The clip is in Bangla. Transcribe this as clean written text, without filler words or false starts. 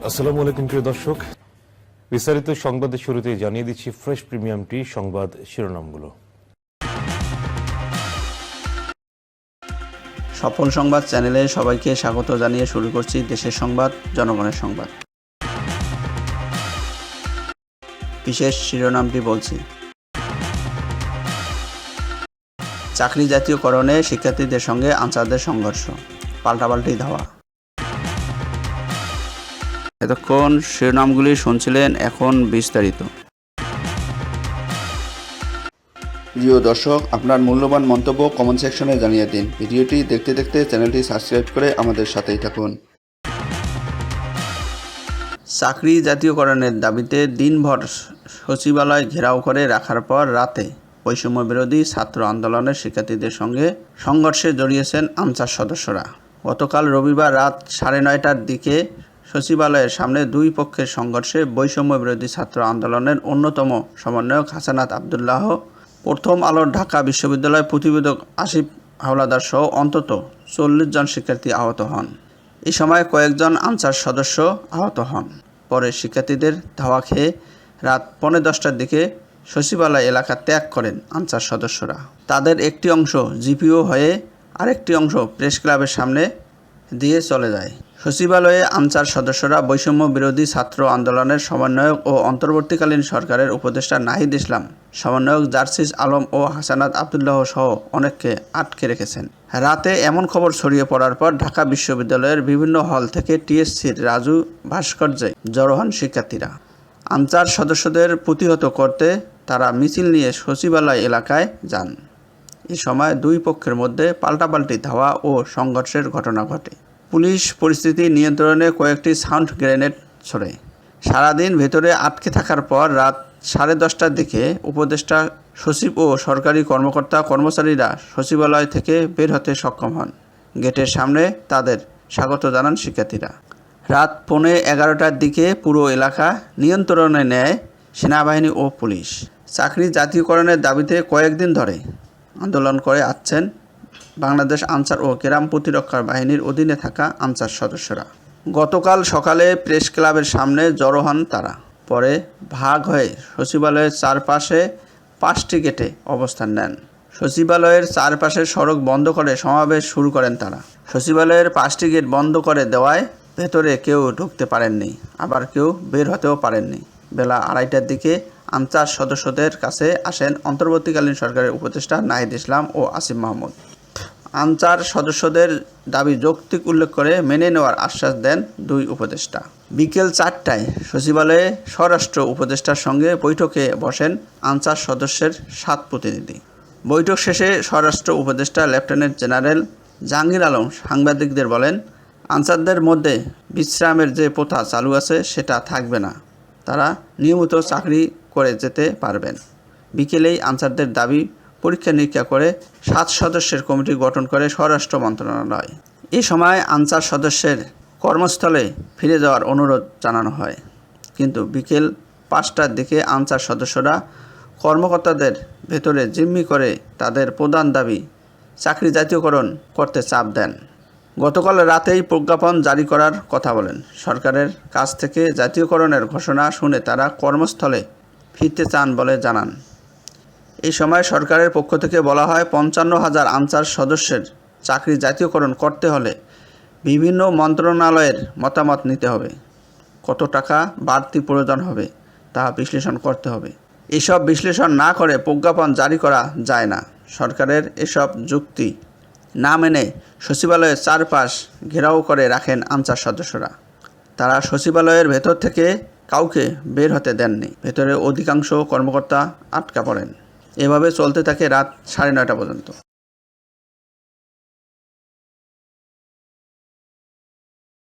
আসসালামু আলাইকুম প্রিয় দর্শক, বিস্তারিত সংবাদের শুরুতেই জানিয়ে দিচ্ছি ফ্রেশ প্রিমিয়াম টি সংবাদ শিরোনামগুলো। সফল সংবাদ চ্যানেলে সবাইকে স্বাগত জানিয়ে শুরু করছি দেশের সংবাদ, জনগণের সংবাদ। বিশেষ শিরোনামটি বলছি, চাকরি জাতীয়করণে শিক্ষার্থীদের সঙ্গে আনসারদের সংঘর্ষ, পাল্টাপাল্টি ধাওয়া। এতক্ষণ শিরোনামগুলি শুনছিলেন, এখন বিস্তারিত। প্রিয় দর্শক, আপনার মূল্যবান মন্তব্য কমেন্ট সেকশনে জানিয়ে দিন। ভিডিওটি দেখতে দেখতে চ্যানেলটি সাবস্ক্রাইব করে আমাদের সাথেই থাকুন। চাকরি জাতীয়করণের দাবিতে দিনভর সচিবালয় ঘেরাও করে রাখার পর রাতে বৈষম্য বিরোধী ছাত্র আন্দোলনের শিক্ষার্থীদের সঙ্গে সংঘর্ষে জড়িয়েছেন আনসার সদস্যরা। গতকাল রবিবার রাত 9:30টার দিকে সচিবালয়ের সামনে দুই পক্ষের সংঘর্ষে বৈষম্য বিরোধী ছাত্র আন্দোলনের অন্যতম সমন্বয়ক হাসানাত আবদুল্লাহ, প্রথম আলোর ঢাকা বিশ্ববিদ্যালয় প্রতিবেদক আসিফ হাওলাদার সহ অন্তত 40 জন শিক্ষার্থী আহত হন। এই সময় কয়েকজন আনসার সদস্য আহত হন। পরে শিক্ষার্থীদের ধাওয়া খেয়ে রাত 10:45টার দিকে সচিবালয় এলাকা ত্যাগ করেন আনসার সদস্যরা। তাদের একটি অংশ জিপিও হয়ে আরেকটি অংশ প্রেস ক্লাবের সামনে দিয়ে চলে যায়। সচিবালয়ে আনসার সদস্যরা বৈষম্য বিরোধী ছাত্র আন্দোলনের সমন্বয়ক ও অন্তর্বর্তীকালীন সরকারের উপদেষ্টা নাহিদ ইসলাম, সমন্বয়ক জার্সিস আলম ও হাসানাত আবদুল্লাহ সহ অনেককে আটকে রেখেছেন। রাতে এমন খবর ছড়িয়ে পড়ার পর ঢাকা বিশ্ববিদ্যালয়ের বিভিন্ন হল থেকে টিএসসির রাজু ভাস্কর্যে জড়ো হন শিক্ষার্থীরা। আনসার সদস্যদের প্রতিহত করতে তারা মিছিল নিয়ে সচিবালয় এলাকায় যান। এ সময় দুই পক্ষের মধ্যে পাল্টাপাল্টি ধাওয়া ও সংঘর্ষের ঘটনা ঘটে। পুলিশ পরিস্থিতি নিয়ন্ত্রণে কয়েকটি সাউন্ড গ্রেনেড ছোড়ে। সারাদিন ভেতরে আটকে থাকার পর রাত 10:30টার দিকে উপদেষ্টা সচিব ও সরকারি কর্মচারীরা সচিবালয় থেকে বের হতে সক্ষম হন। গেটের সামনে তাদের স্বাগত জানান শিক্ষার্থীরা। রাত 11:15টার দিকে পুরো এলাকা নিয়ন্ত্রণে নেয় সেনাবাহিনী ও পুলিশ। চাকরি জাতীয়করণের দাবিতে কয়েকদিন ধরে আন্দোলন করে আসছেন বাংলাদেশ আনসার ও কেরাম প্রতিরক্ষা বাহিনীর অধীনে থাকা আনসার সদস্যরা। গতকাল সকালে প্রেস ক্লাবের সামনে জড়ো হন তারা। পরে ভাগ হয়ে সচিবালয়ের চারপাশে 5টি গেটে অবস্থান নেন। সচিবালয়ের চারপাশের সড়ক বন্ধ করে সমাবেশ শুরু করেন তারা। সচিবালয়ের 5টি গেট বন্ধ করে দেওয়ায় ভেতরে কেউ ঢুকতে পারেননি, আবার কেউ বের হতেও পারেননি। বেলা 2:30টার দিকে আনসার সদস্যদের কাছে আসেন অন্তর্বর্তীকালীন সরকারের উপদেষ্টা নাহিদ ইসলাম ও আসিফ মাহমুদ। আনসার সদস্যদের দাবি যৌক্তিক উল্লেখ করে মেনে নেওয়ার আশ্বাস দেন দুই উপদেষ্টা। বিকেল 4টায় সচিবালয়ে স্বরাষ্ট্র উপদেষ্টার সঙ্গে বৈঠকে বসেন আনসার সদস্যের 7 প্রতিনিধি। বৈঠক শেষে স্বরাষ্ট্র উপদেষ্টা লেফটেন্যান্ট জেনারেল জাহাঙ্গীর আলম সাংবাদিকদের বলেন, আনসারদের মধ্যে বিশ্রামের যে প্রথা চালু আছে সেটা থাকবে না, তারা নিয়মিত চাকরি করে যেতে পারবেন। বিকেলেই আনসারদের দাবি পরীক্ষা নিরীক্ষা করে 7 সদস্যের কমিটি গঠন করে স্বরাষ্ট্র মন্ত্রণালয়। এ সময় আনসার সদস্যের কর্মস্থলে ফিরে যাওয়ার অনুরোধ জানানো হয়, কিন্তু বিকেল 5টার দিকে আনসার সদস্যরা কর্মকর্তাদের ভেতরে জিম্মি করে তাদের প্রধান দাবি চাকরি জাতীয়করণ করতে চাপ দেন। গতকাল রাতেই প্রজ্ঞাপন জারি করার কথা বলেন। সরকারের কাছ থেকে জাতীয়করণের ঘোষণা শুনে তারা কর্মস্থলে ফিরতে চান বলে জানান। এই সময় সরকারের পক্ষ থেকে বলা হয়, 55,000 আনসার সদস্যের চাকরি জাতীয়করণ করতে হলে বিভিন্ন মন্ত্রণালয়ের মতামত নিতে হবে। কত টাকা বাড়তি প্রয়োজন হবে তা বিশ্লেষণ করতে হবে। এসব বিশ্লেষণ না করে প্রজ্ঞাপন জারি করা যায় না। সরকারের এসব যুক্তি না মেনে সচিবালয়ের চারপাশ ঘেরাও করে রাখেন আনসার সদস্যরা। তারা সচিবালয়ের ভেতর থেকে কাউকে বের হতে দেননি। ভেতরে অধিকাংশ কর্মকর্তা আটকা পড়েন। এভাবে চলতে থাকে রাত 9:30 পর্যন্ত।